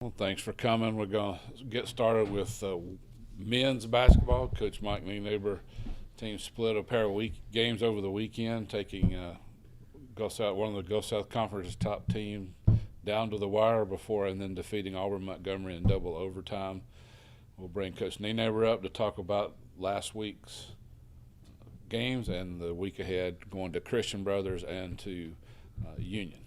Well, thanks for coming. We're going to get started with men's basketball. Coach Mike Neighbor team split a pair of games over the weekend, taking one of the Gulf South Conference's top team down to the wire and then defeating Auburn Montgomery in double overtime. We'll bring Coach Neighbor up to talk about last week's games and the week ahead, going to Christian Brothers and to Union.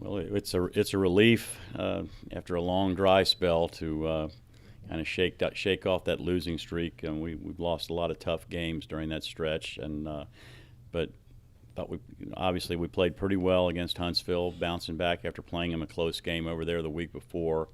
Well, it's a relief after a long dry spell to kind of shake off that losing streak, and we've lost a lot of tough games during that stretch. But thought obviously we played pretty well against Huntsville, bouncing back after playing them a close game over there the week before,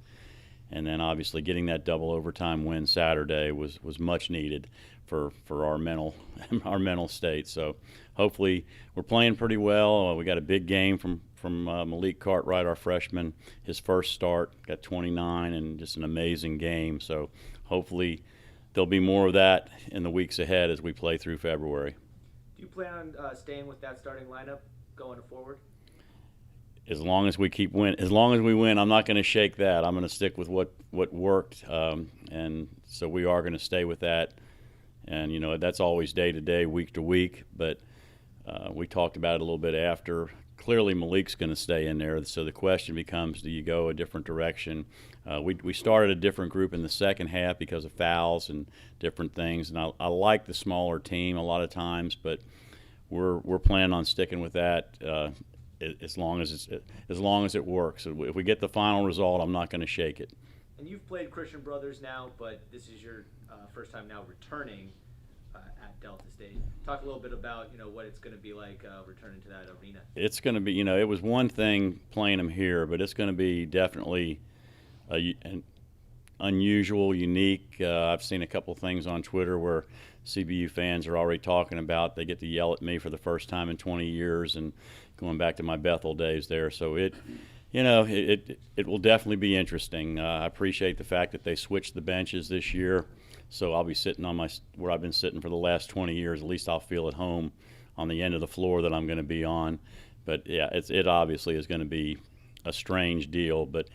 and then obviously getting that double overtime win Saturday was much needed for our mental state. So hopefully we're playing pretty well. We got a big game from Malik Cartwright, our freshman, his first start, got 29, and just an amazing game. So hopefully there'll be more of that in the weeks ahead as we play through February. Do you plan on staying with that starting lineup going forward? As long as we win, I'm not going to shake that. I'm going to stick with what worked, and so we are going to stay with that. And that's always day to day, week to week. But we talked about it a little bit after. Clearly, Malik's going to stay in there. So the question becomes, do you go a different direction? We started a different group in the second half because of fouls and different things. And I like the smaller team a lot of times, but we're planning on sticking with that as long as it works. If we get the final result, I'm not going to shake it. And you've played Christian Brothers now, but this is your first time now returning at Delta State. Talk a little bit about what it's going to be like returning to that arena. It's going to be it was one thing playing them here, but it's going to be definitely an unusual, unique. I've seen a couple things on Twitter where CBU fans are already talking about they get to yell at me for the first time in 20 years and going back to my Bethel days there. So it will definitely be interesting. I appreciate the fact that they switched the benches this year. So I'll be sitting on where I've been sitting for the last 20 years. At least I'll feel at home on the end of the floor that I'm going to be on. But yeah, it obviously is going to be a strange deal. But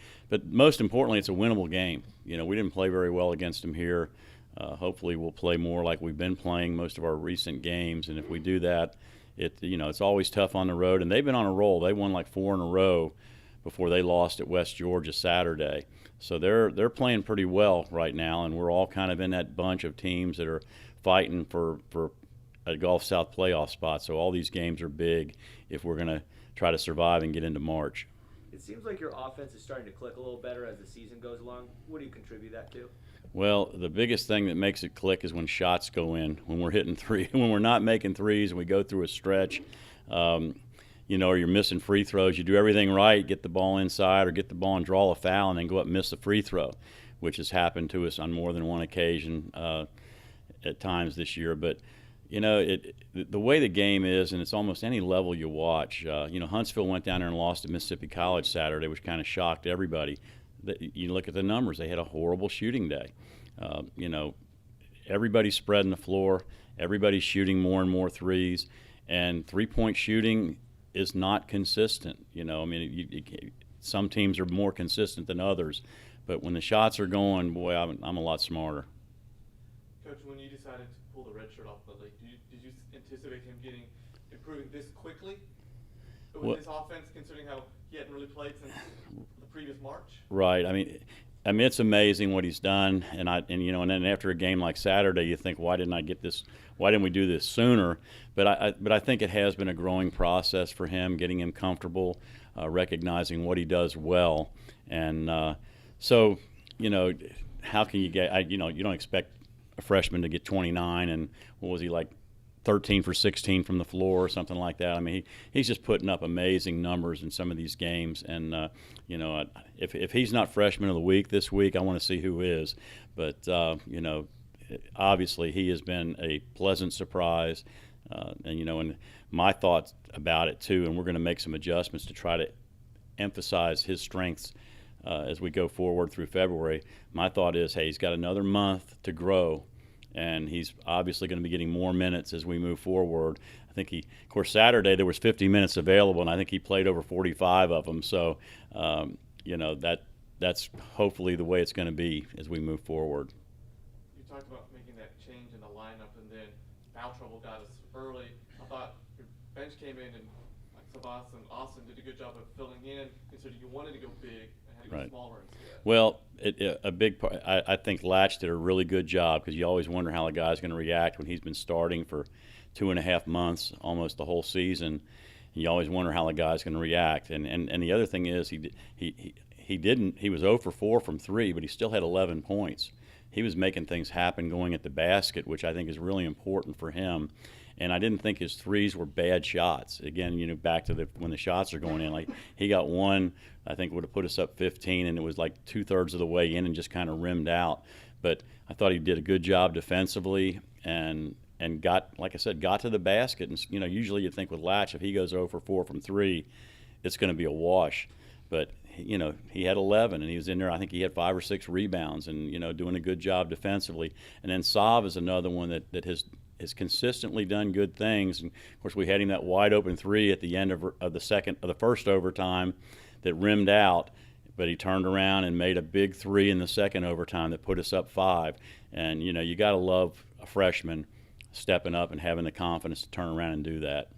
most importantly, it's a winnable game. We didn't play very well against them here. Hopefully, we'll play more like we've been playing most of our recent games. And if we do that, it's always tough on the road. And they've been on a roll. They won like 4 in a row before they lost at West Georgia Saturday. So they're playing pretty well right now, and we're all kind of in that bunch of teams that are fighting for a Gulf South playoff spot. So all these games are big if we're going to try to survive and get into March. It seems like your offense is starting to click a little better as the season goes along. What do you contribute that to? Well, the biggest thing that makes it click is when shots go in, when we're hitting when we're not making threes and we go through a stretch. Or you're missing free throws. You do everything right, get the ball inside or get the ball and draw a foul and then go up and miss the free throw, which has happened to us on more than one occasion at times this year. But, the way the game is, and it's almost any level you watch, Huntsville went down there and lost to Mississippi College Saturday, which kind of shocked everybody. You look at the numbers. They had a horrible shooting day. Everybody's spreading the floor. Everybody's shooting more and more threes. And three-point shooting is not consistent. Some teams are more consistent than others, but when the shots are going, boy, I'm a lot smarter. Coach, when you decided to pull the red shirt off the league, did you anticipate him improving this quickly with his offense, considering how he hadn't really played since the previous March? Right. I mean, it's amazing what he's done, and then after a game like Saturday, you think, why didn't we do this sooner? But I think it has been a growing process for him, getting him comfortable, recognizing what he does well, and how can you get? You don't expect a freshman to get 29, and what was he like? 13 for 16 from the floor or something like that. I mean, he's just putting up amazing numbers in some of these games. And, if he's not freshman of the week this week, I want to see who is. But, obviously he has been a pleasant surprise. And my thoughts about it, too, and we're going to make some adjustments to try to emphasize his strengths as we go forward through February. My thought is, hey, he's got another month to grow. and he's obviously going to be getting more minutes as we move forward. I think of course, Saturday there was 50 minutes available, and I think he played over 45 of them. So, that's hopefully the way it's going to be as we move forward. You talked about making that change in the lineup, and then foul trouble got us early. I thought your bench came in, and like Sabas and Austin did a good job of filling in. And so you wanted to go big and had to go Right. smaller instead. Well, a big part. I think Latch did a really good job, because you always wonder how a guy's going to react when he's been starting for 2.5 months, almost the whole season. You always wonder how the guy's going to react. And the other thing is he was 0 for 4 from 3, but he still had 11 points. He was making things happen going at the basket, which I think is really important for him. And I didn't think his threes were bad shots. Again, back to when the shots are going in. Like, he got one, I think would have put us up 15, and it was like 2/3 of the way in and just kind of rimmed out. But I thought he did a good job defensively and got, like I said, got to the basket. And usually you'd think with Latch, if he goes 0 for 4 from 3, it's going to be a wash. But he had 11, and he was in there. I think he had 5 or 6 rebounds, and doing a good job defensively. And then Sav is another one that has consistently done good things. And of course, we had him that wide open 3 at the end of the first overtime that rimmed out, but he turned around and made a big 3 in the second overtime that put us up 5. And you got to love a freshman stepping up and having the confidence to turn around and do that.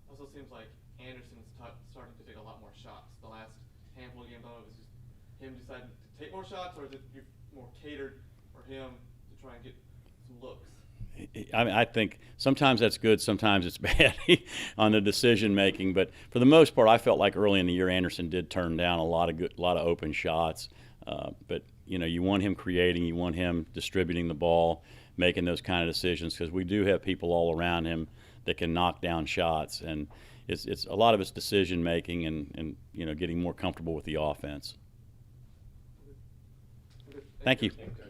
Also seems like Anderson's starting to take a lot more shots. The last handful of games, I don't know if it's just him deciding to take more shots, or is it more catered for him to try and get some looks? I mean, I think sometimes that's good, sometimes it's bad on the decision making. But for the most part, I felt like early in the year Anderson did turn down a lot of open shots. But you want him creating, you want him distributing the ball, making those kind of decisions, because we do have people all around him that can knock down shots, and it's a lot of it's decision making and getting more comfortable with the offense. Thank you.